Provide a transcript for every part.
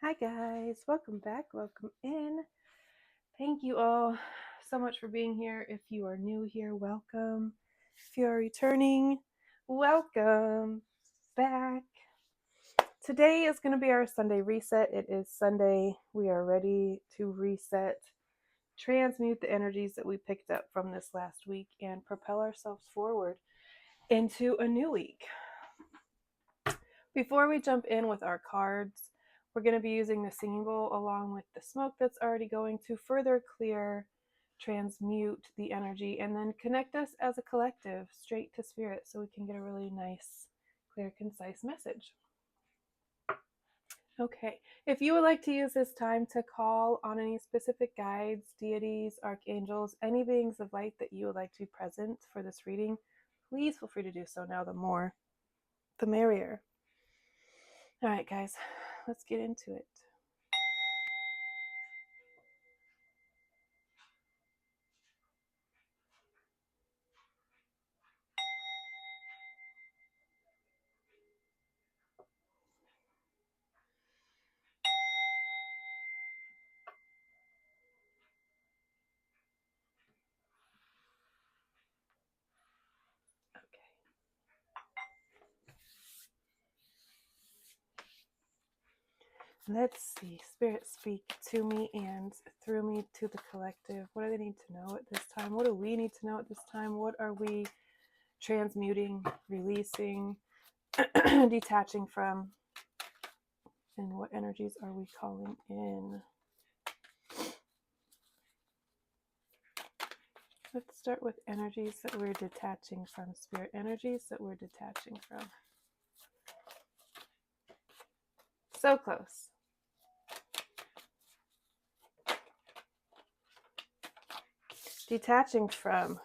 Hi guys, welcome back, welcome in. Thank you all so much for being here. If you are new here, welcome. If you are returning, welcome back. Today is going to be our Sunday reset. It is Sunday. We are ready to reset, transmute the energies that we picked up from this last week, and propel ourselves forward into a new week. Before we jump in with our cards, we're going to be using the singing bowl along with the smoke that's already going to further clear, transmute the energy, and then connect us as a collective straight to spirit so we can get a really nice, clear, concise message. Okay, if you would like to use this time to call on any specific guides, deities, archangels, any beings of light that you would like to be present for this reading, please feel free to do so now. The more, the merrier. All right, guys, let's get into it. Let's see. Spirit, speak to me and through me to the collective. What do they need to know at this time? What do we need to know at this time? What are we transmuting, releasing, detaching from? And what energies are we calling in? Let's start with energies that we're detaching from. Spirit energies that we're detaching from. So close. Detaching from.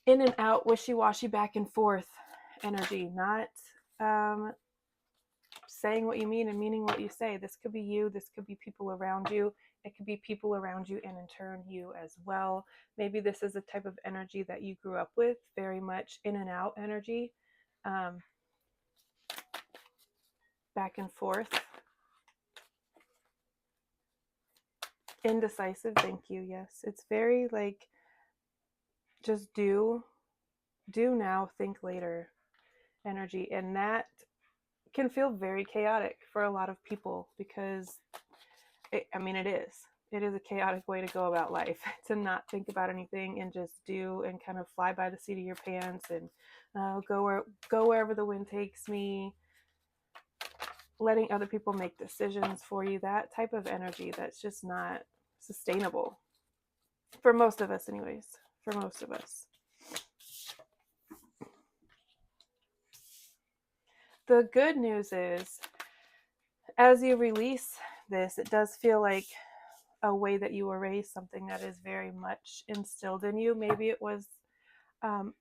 In and out, wishy-washy, back and forth energy, not saying what you mean and meaning what you say. This could be you, this could be people around you, it could be people around you and in turn you as well. Maybe this is a type of energy that you grew up with, very much in and out energy, back and forth. Indecisive, thank you. Yes, it's very like just do now, think later energy, and that can feel very chaotic for a lot of people because it is a chaotic way to go about life, to not think about anything and just do and kind of fly by the seat of your pants and go wherever the wind takes me, letting other people make decisions for you. That type of energy, that's just not sustainable for most of us anyways. For most of us. The good news is, as you release this, it does feel like a way that you were raised, something that is very much instilled in you. Maybe it was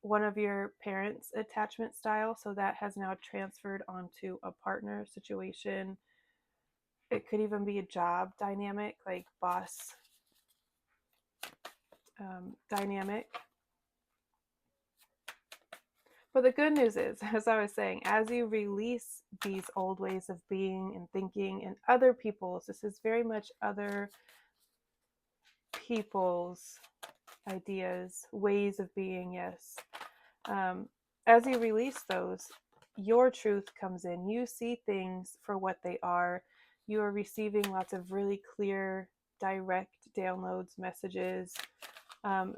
one of your parents' attachment style, so that has now transferred onto a partner situation. It could even be a job dynamic, like boss dynamic. But the good news is, as I was saying, as you release these old ways of being and thinking and other people's, this is very much other people's ideas, ways of being, yes. As you release those, your truth comes in. You see things for what they are. You are receiving lots of really clear, direct downloads, messages,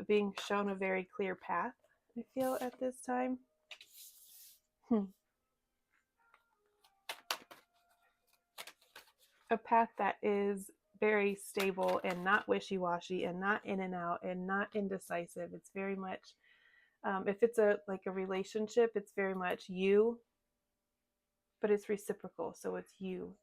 being shown a very clear path, I feel, at this time. A path that is very stable and not wishy-washy and not in and out and not indecisive. It's very much, if it's a relationship, it's very much you, but it's reciprocal. So it's you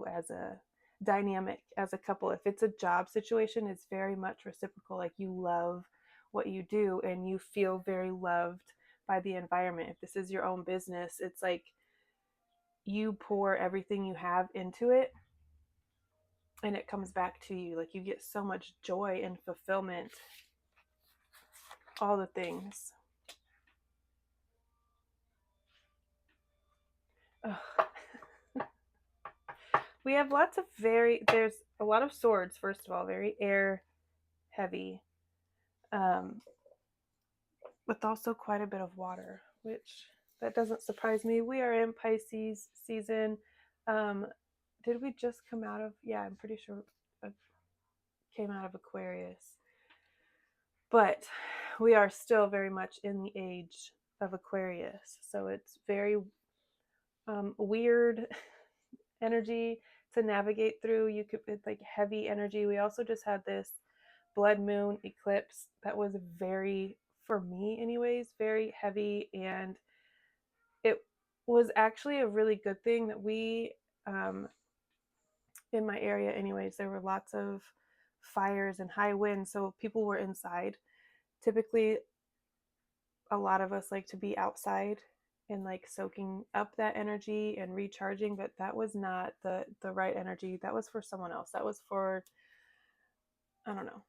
as a dynamic, as a couple. If it's a job situation, it's very much reciprocal. Like you love what you do and you feel very loved by the environment. If this is your own business, it's like you pour everything you have into it and it comes back to you. Like you get so much joy and fulfillment, all the things. Ugh. We have there's a lot of swords, first of all, very air heavy, um, with also quite a bit of water, which that doesn't surprise me. We are in Pisces season. Um, did we just come out of, yeah, I'm pretty sure I came out of Aquarius. But we are still very much in the age of Aquarius. So it's very weird energy to navigate through. It's like heavy energy. We also just had this blood moon eclipse that was very, for me anyways, very heavy. And it was actually a really good thing that in my area anyways, there were lots of fires and high winds. So people were inside. Typically, a lot of us like to be outside and like soaking up that energy and recharging, but that was not the right energy. That was for someone else. That was for, I don't know,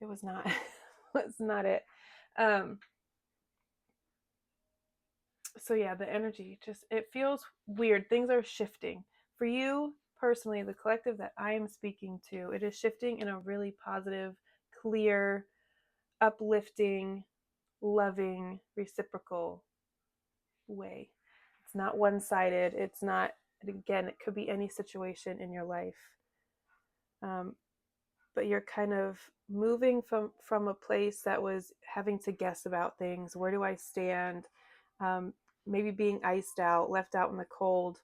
it was not was not it. um so yeah, the energy just, it feels weird. Things are shifting for you personally. The collective that I am speaking to, it is shifting in a really positive, clear, uplifting, loving, reciprocal way. It's not one-sided. It's not, again, it could be any situation in your life. But you're kind of moving from a place that was having to guess about things. Where do I stand? Maybe being iced out, left out in the cold.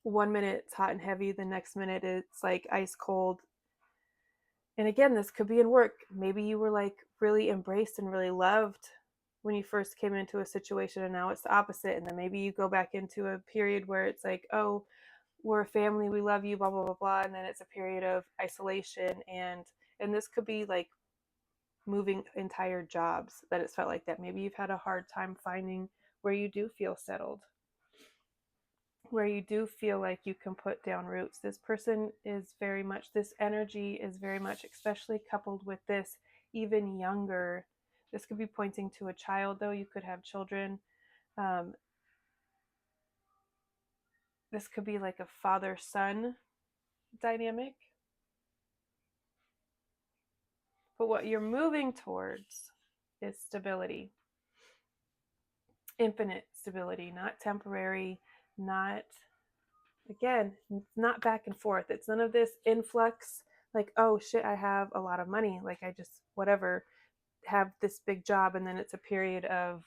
1 minute it's hot and heavy, the next minute it's like ice cold. And again, this could be in work. Maybe you were like really embraced and really loved when you first came into a situation, and now it's the opposite. And then maybe you go back into a period where it's like, oh, we're a family, we love you, blah blah blah blah, and then it's a period of isolation. And this could be like moving entire jobs, that it's felt like that. Maybe you've had a hard time finding where you do feel settled, where you do feel like you can put down roots. This person is very much, this energy is very much, especially coupled with this even younger. This could be pointing to a child, though. You could have children. Um, this could be like a father-son dynamic. But what you're moving towards is stability, infinite stability, not temporary, not, again, not back and forth. It's none of this influx, like, oh shit, I have a lot of money, like I just, whatever, have this big job, and then it's a period of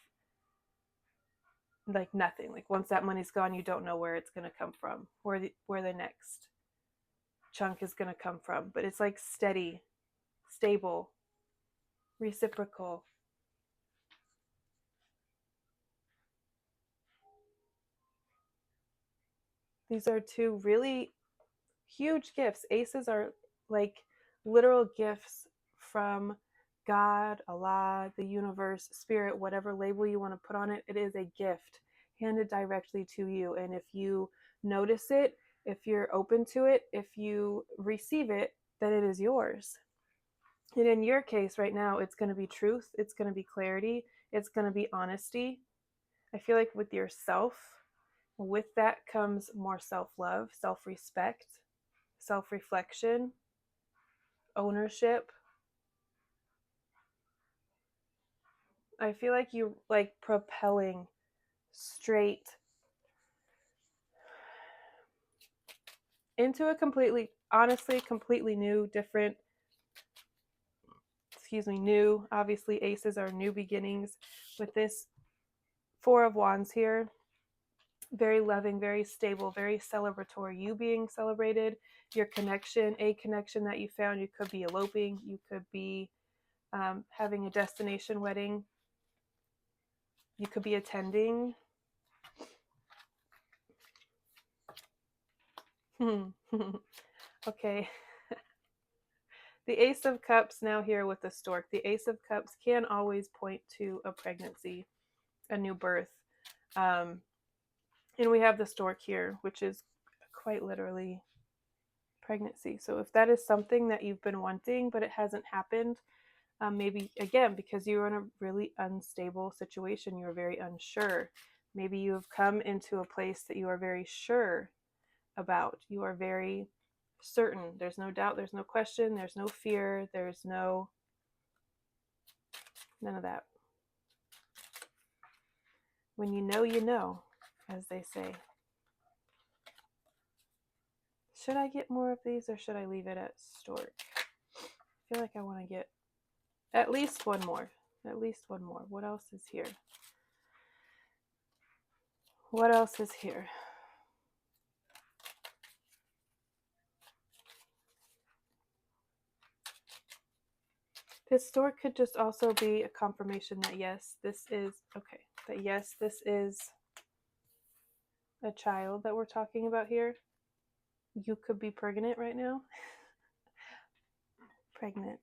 like nothing. Like once that money's gone, you don't know where it's going to come from, where the next chunk is going to come from. But it's like steady, stable, reciprocal. These are two really huge gifts. Aces are like literal gifts from God, Allah, the universe, spirit, whatever label you want to put on it. It is a gift handed directly to you. And if you notice it, if you're open to it, if you receive it, then it is yours. And in your case right now, it's going to be truth, it's going to be clarity, it's going to be honesty. I feel like with yourself, with that comes more self-love, self-respect, self-reflection, ownership. I feel like you like propelling straight into a completely, honestly, completely new, different, new. Obviously, aces are new beginnings. With this Four of Wands here, very loving, very stable, very celebratory. You being celebrated, your connection, a connection that you found. You could be eloping, you could be having a destination wedding, you could be attending. Okay. The Ace of Cups now here with the stork. The Ace of Cups can always point to a pregnancy, a new birth. And we have the stork here, which is quite literally pregnancy. So if that is something that you've been wanting, but it hasn't happened, maybe, again, because you were in a really unstable situation, you were very unsure. Maybe you have come into a place that you are very sure about. You are very certain. There's no doubt, there's no question, there's no fear, there's none of that. When you know, as they say. Should I get more of these or should I leave it at stork? I feel like I want to get at least one more. At least one more. What else is here? What else is here? This stork could just also be a confirmation that yes, this is, okay, that yes, this is a child that we're talking about here. You could be pregnant right now. Pregnant.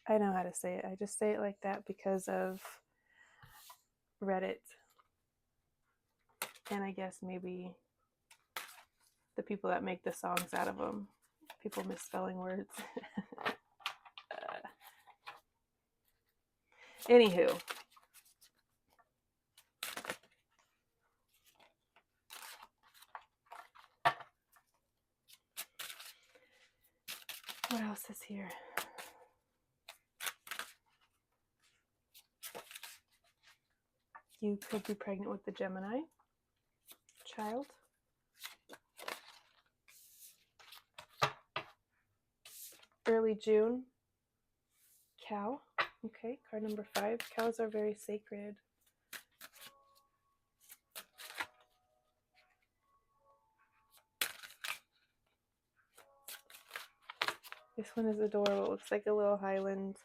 I know how to say it. I just say it like that because of Reddit. And I guess maybe the people that make the songs out of them. People misspelling words. Anywho. What else is here? You could be pregnant with the Gemini child. Early June. Cow. Okay, card number 5. Cows are very sacred. This one is adorable. It looks like a little Highland.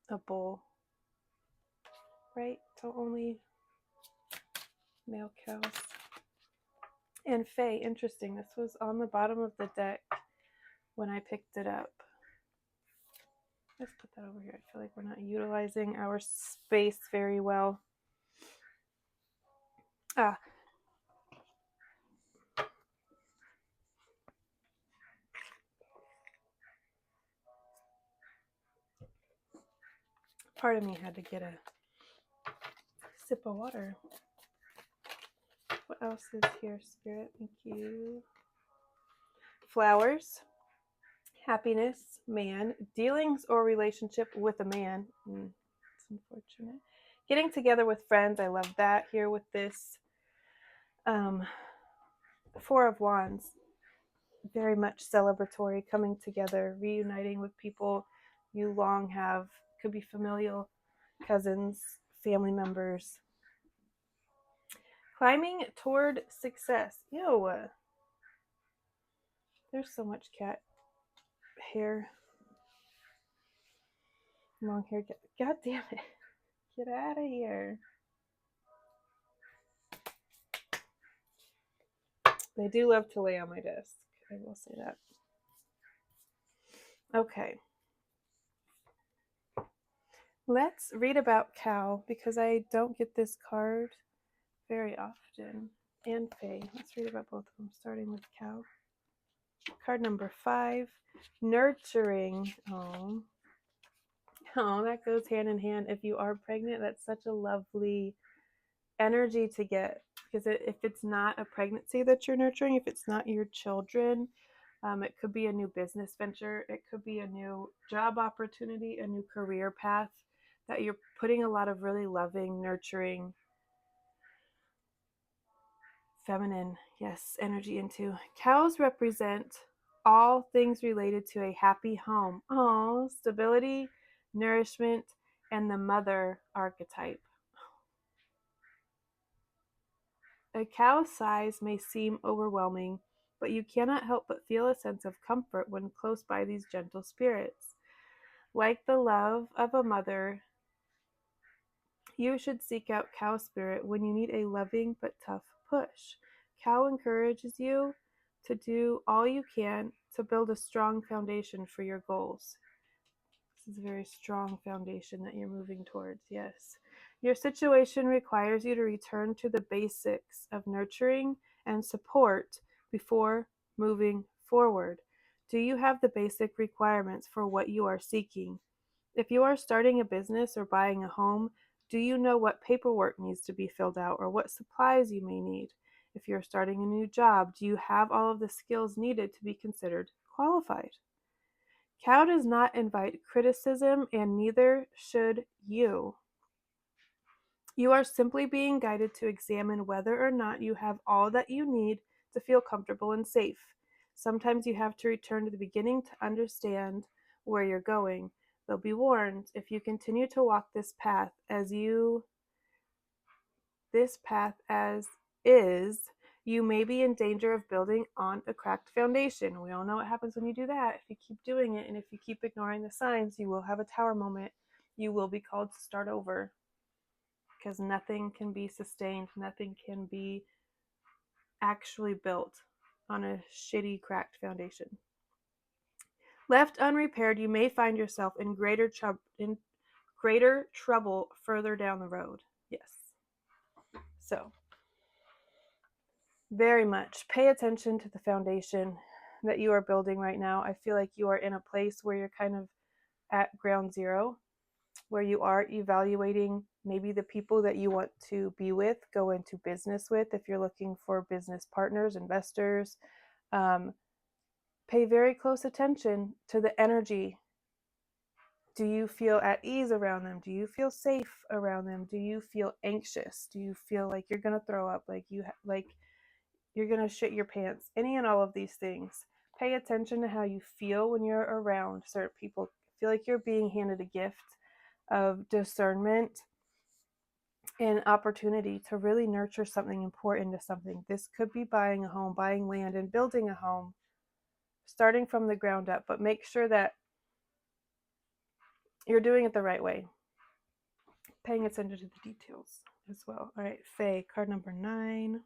A bull. Right? So only male cows. And Fae, interesting. This was on the bottom of the deck when I picked it up. Let's put that over here. I feel like we're not utilizing our space very well. Part of me had to get a sip of water. What else is here, Spirit? Thank you. Flowers. Happiness. Man. Dealings or relationship with a man. It's unfortunate. Getting together with friends. I love that here with this. 4 of Wands. Very much celebratory, coming together, reuniting with people you long have. Could be familial, cousins, family members. Climbing toward success. Ew. There's so much cat hair. Long hair. God damn it. Get out of here. They do love to lay on my desk. I will say that. Okay. Let's read about cow because I don't get this card very often. And Fae. Let's read about both of them, starting with cow. Card number 5. Nurturing. Oh, that goes hand in hand. If you are pregnant, that's such a lovely energy to get. Because if it's not a pregnancy that you're nurturing, if it's not your children, it could be a new business venture. It could be a new job opportunity, a new career path that you're putting a lot of really loving, nurturing, feminine, yes, energy into. Cows represent all things related to a happy home. Oh, stability, nourishment, and the mother archetype. A cow's size may seem overwhelming, but you cannot help but feel a sense of comfort when close by these gentle spirits. Like the love of a mother, you should seek out cow spirit when you need a loving but tough push. Cow encourages you to do all you can to build a strong foundation for your goals. This is a very strong foundation that you're moving towards, yes. Your situation requires you to return to the basics of nurturing and support before moving forward. Do you have the basic requirements for what you are seeking? If you are starting a business or buying a home, do you know what paperwork needs to be filled out or what supplies you may need? If you're starting a new job, do you have all of the skills needed to be considered qualified? Cow does not invite criticism, and neither should you. You are simply being guided to examine whether or not you have all that you need to feel comfortable and safe. Sometimes you have to return to the beginning to understand where you're going. Though be warned, if you continue to walk this path as is, you may be in danger of building on a cracked foundation. We all know what happens when you do that. If you keep doing it and if you keep ignoring the signs, you will have a tower moment. You will be called to start over, because nothing can be sustained, nothing can be actually built on a shitty, cracked foundation. Left unrepaired, you may find yourself in greater trouble further down the road. Yes. So, very much pay attention to the foundation that you are building right now. I feel like you are in a place where you're kind of at ground zero, where you are evaluating maybe the people that you want to be with, go into business with. If you're looking for business partners, investors, pay very close attention to the energy. Do you feel at ease around them? Do you feel safe around them? Do you feel anxious? Do you feel like you're going to throw up, like you're going to shit your pants? Any and all of these things. Pay attention to how you feel when you're around certain people. Feel like you're being handed a gift of discernment and opportunity to really nurture something important to something. This could be buying a home, buying land, and building a home, starting from the ground up, but make sure that you're doing it the right way. Paying attention to the details as well. All right, Faye, card number 9.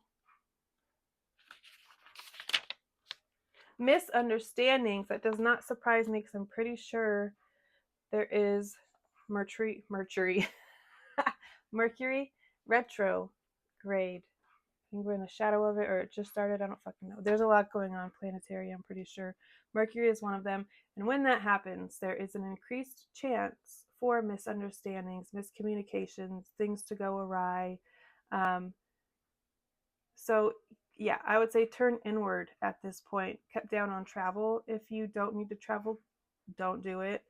Misunderstandings. That does not surprise me because I'm pretty sure there is Mercury retrograde. I think we're in the shadow of it, or it just started. I don't fucking know. There's a lot going on planetary, I'm pretty sure. Mercury is one of them. And when that happens, there is an increased chance for misunderstandings, miscommunications, things to go awry. So, yeah, I would say turn inward at this point. Cut down on travel. If you don't need to travel, don't do it.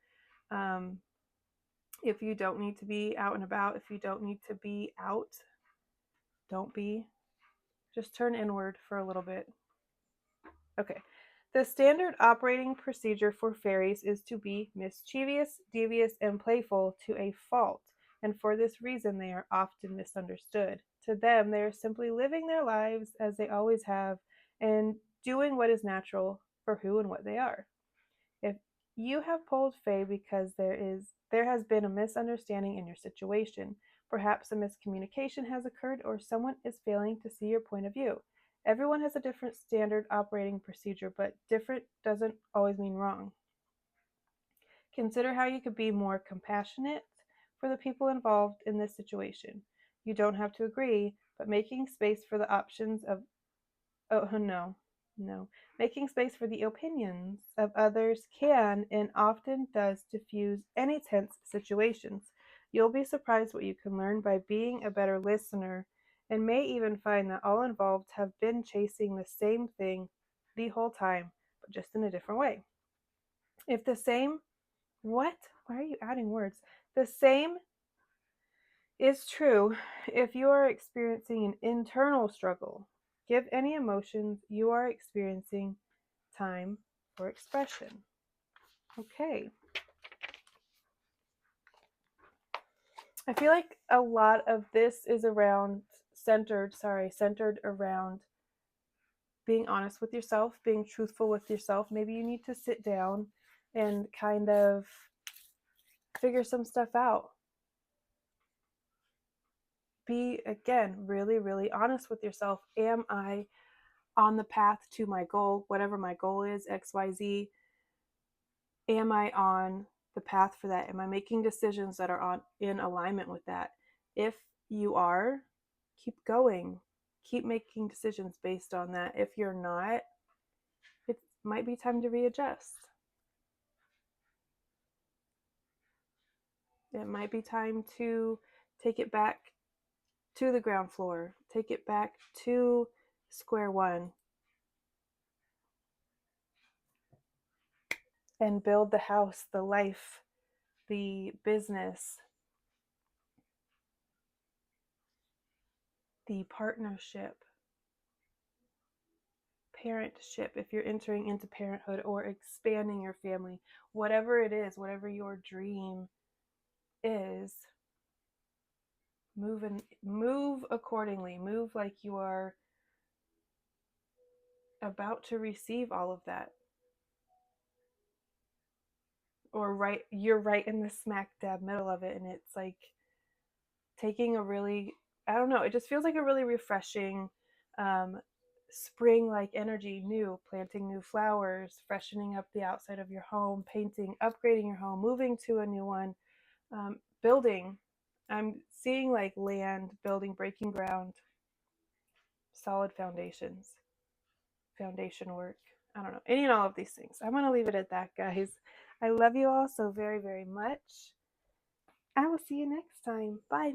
If you don't need to be out and about, if you don't need to be out, don't be. Just turn inward for a little bit. Okay. The standard operating procedure for fairies is to be mischievous, devious, and playful to a fault, and for this reason they are often misunderstood. To them, they are simply living their lives as they always have and doing what is natural for who and what they are. If you have pulled Fae because there has been a misunderstanding in your situation, perhaps a miscommunication has occurred or someone is failing to see your point of view. Everyone has a different standard operating procedure, but different doesn't always mean wrong. Consider how you could be more compassionate for the people involved in this situation. You don't have to agree, but making space for the options of making space for the opinions of others can and often does diffuse any tense situations. You'll be surprised what you can learn by being a better listener, and may even find that all involved have been chasing the same thing the whole time, but just in a different way. If the same, what? Why are you adding words? The same is true if you are experiencing an internal struggle. Give any emotions you are experiencing time for expression. Okay. I feel like a lot of this is centered around being honest with yourself, being truthful with yourself. Maybe you need to sit down and kind of figure some stuff out. Be, again, really, really honest with yourself. Am I on the path to my goal, whatever my goal is, XYZ? Am I on the path for that? Am I making decisions that are in alignment with that? If you are, keep going. Keep making decisions based on that. If you're not, it might be time to readjust. It might be time to take it back to the ground floor. Take it back to square one and build the house, the life, the business, the partnership, parentship, if you're entering into parenthood or expanding your family, whatever it is, whatever your dream is, move accordingly. Move like you are about to receive all of that. Or you're right in the smack dab middle of it, and it's like taking a really, I don't know, it just feels like a really refreshing spring like energy, new, planting new flowers, freshening up the outside of your home, painting, upgrading your home, moving to a new one, building. I'm seeing like land, building, breaking ground, solid foundations, foundation work. I don't know, any and all of these things. I'm going to leave it at that, guys. I love you all so very, very much. I will see you next time. Bye.